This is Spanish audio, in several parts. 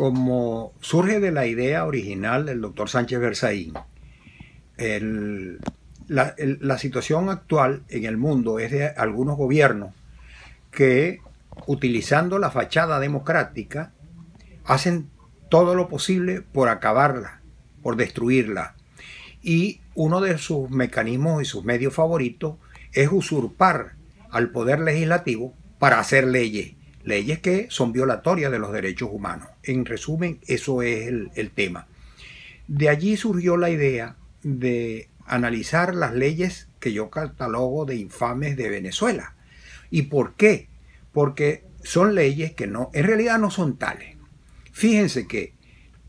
como surge de la idea original del doctor Sánchez Berzaín, la situación actual en el mundo es de algunos gobiernos que, utilizando la fachada democrática, hacen todo lo posible por acabarla, por destruirla. Y uno de sus mecanismos y sus medios favoritos es usurpar al poder legislativo para hacer leyes. Leyes que son violatorias de los derechos humanos. En resumen, eso es el tema. De allí surgió la idea de analizar las leyes que yo catalogo de infames de Venezuela. ¿Y por qué? Porque son leyes que en realidad no son tales. Fíjense que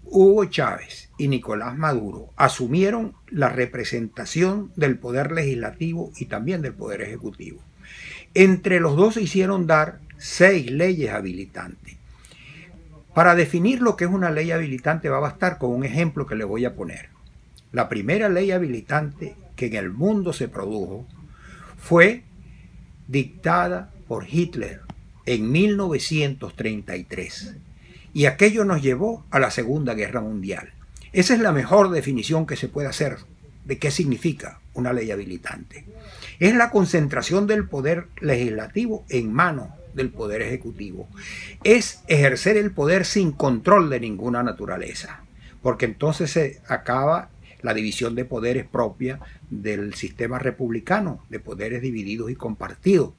Hugo Chávez y Nicolás Maduro asumieron la representación del poder legislativo y también del poder ejecutivo. Entre los dos se hicieron dar 6 leyes habilitantes. Para definir lo que es una ley habilitante va a bastar con un ejemplo que le voy a poner. La primera ley habilitante que en el mundo se produjo fue dictada por Hitler en 1933. Y aquello nos llevó a la Segunda Guerra Mundial. Esa es la mejor definición que se puede hacer de qué significa una ley habilitante. Es la concentración del poder legislativo en manos del poder ejecutivo. Es ejercer el poder sin control de ninguna naturaleza, porque entonces se acaba la división de poderes propia del sistema republicano, de poderes divididos y compartidos.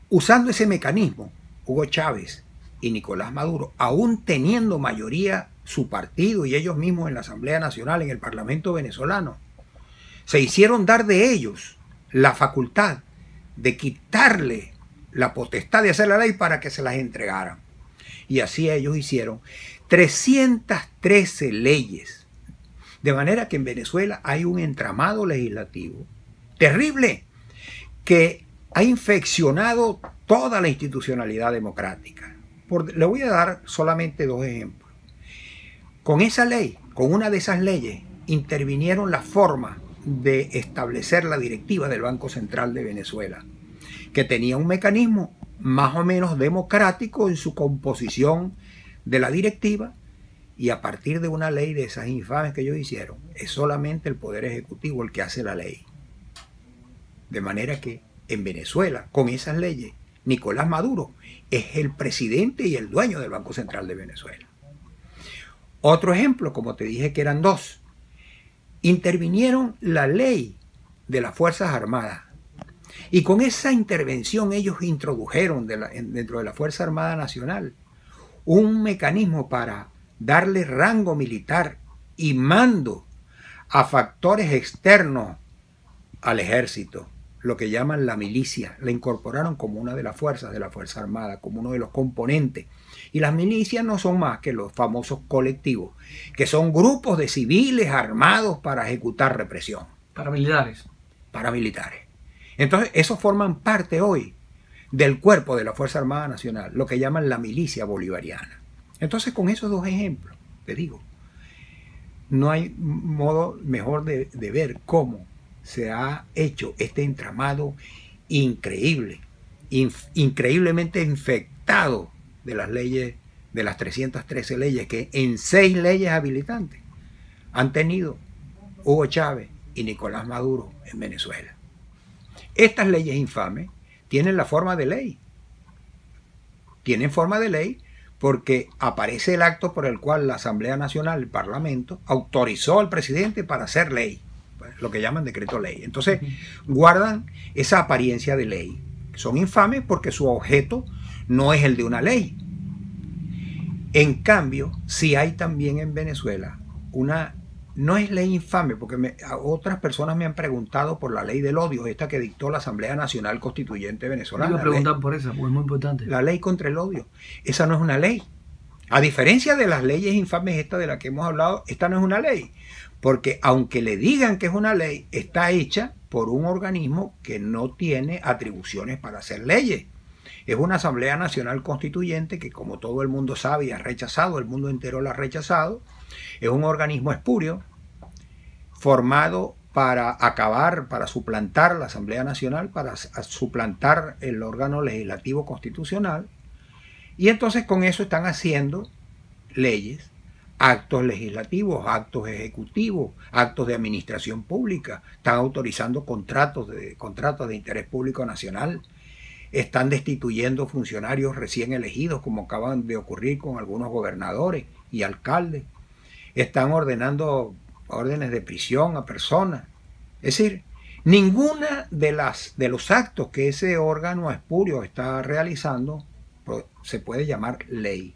Usando ese mecanismo, Hugo Chávez y Nicolás Maduro, aún teniendo mayoría su partido y ellos mismos en la Asamblea Nacional, en el Parlamento venezolano, se hicieron dar de ellos la facultad de quitarle la potestad de hacer la ley para que se las entregaran. Y así ellos hicieron 313 leyes. De manera que en Venezuela hay un entramado legislativo terrible que ha infeccionado toda la institucionalidad democrática. Le voy a dar solamente 2 ejemplos. Con esa ley, con una de esas leyes, intervinieron las formas de establecer la directiva del Banco Central de Venezuela, que tenía un mecanismo más o menos democrático en su composición de la directiva, y a partir de una ley de esas infames que ellos hicieron, es solamente el Poder Ejecutivo el que hace la ley. De manera que en Venezuela, con esas leyes, Nicolás Maduro es el presidente y el dueño del Banco Central de Venezuela. Otro ejemplo, como te dije que eran 2, intervinieron la ley de las Fuerzas Armadas. Y con esa intervención ellos introdujeron dentro de la Fuerza Armada Nacional un mecanismo para darle rango militar y mando a factores externos al ejército, lo que llaman la milicia. La incorporaron como una de las fuerzas de la Fuerza Armada, como uno de los componentes. Y las milicias no son más que los famosos colectivos, que son grupos de civiles armados para ejecutar represión. Paramilitares. Paramilitares. Entonces, esos forman parte hoy del cuerpo de la Fuerza Armada Nacional, lo que llaman la milicia bolivariana. Entonces, con esos 2 ejemplos, te digo, no hay modo mejor de ver cómo se ha hecho este entramado increíble, increíblemente infectado de las leyes, de las 313 leyes que en 6 leyes habilitantes han tenido Hugo Chávez y Nicolás Maduro en Venezuela. Estas leyes infames tienen la forma de ley. Tienen forma de ley porque aparece el acto por el cual la Asamblea Nacional, el Parlamento, autorizó al presidente para hacer ley, lo que llaman decreto ley. Entonces guardan esa apariencia de ley. Son infames porque su objeto no es el de una ley. En cambio, sí hay también en Venezuela no es ley infame, porque otras personas me han preguntado por la ley del odio, esta que dictó la Asamblea Nacional Constituyente Venezolana. Me preguntan por esa, porque es muy importante. La ley contra el odio. Esa no es una ley. A diferencia de las leyes infames esta de la que hemos hablado, esta no es una ley. Porque aunque le digan que es una ley, está hecha por un organismo que no tiene atribuciones para hacer leyes. Es una Asamblea Nacional Constituyente que, como todo el mundo sabe y ha rechazado, el mundo entero la ha rechazado. Es un organismo espurio formado para acabar, para suplantar la Asamblea Nacional, para suplantar el órgano legislativo constitucional, Y entonces con eso están haciendo leyes, actos legislativos, actos ejecutivos, actos de administración pública, están autorizando contratos de interés público nacional, están destituyendo funcionarios recién elegidos, como acaban de ocurrir con algunos gobernadores y alcaldes, están ordenando órdenes de prisión a personas. Es decir, ninguna de los actos que ese órgano espurio está realizando se puede llamar ley.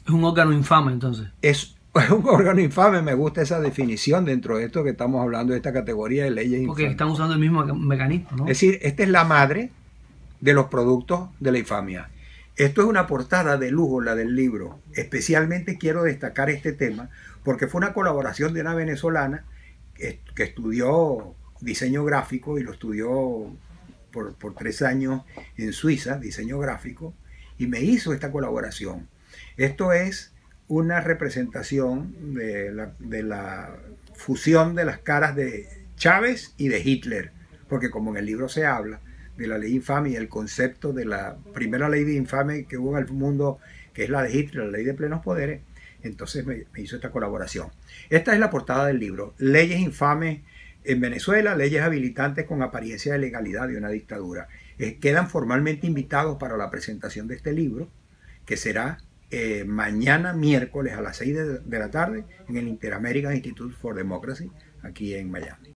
Es un órgano infame, entonces. Es un órgano infame, me gusta esa definición dentro de esto que estamos hablando, de esta categoría de leyes Porque infames. están usando el mismo mecanismo, ¿no? Es decir, esta es la madre de los productos de la infamia. Esto es una portada de lujo, la del libro. Especialmente quiero destacar este tema porque fue una colaboración de una venezolana que estudió diseño gráfico y lo estudió por 3 años en Suiza, diseño gráfico, y me hizo esta colaboración. Esto es una representación de la fusión de las caras de Chávez y de Hitler, porque como en el libro se habla de la ley infame y el concepto de la primera ley de infame que hubo en el mundo, que es la de Hitler, la ley de plenos poderes, entonces me hizo esta colaboración. Esta es la portada del libro: Leyes infames en Venezuela, leyes habilitantes con apariencia de legalidad de una dictadura. Quedan formalmente invitados para la presentación de este libro, que será mañana miércoles a las 6 de la tarde en el Inter-American Institute for Democracy, aquí en Miami.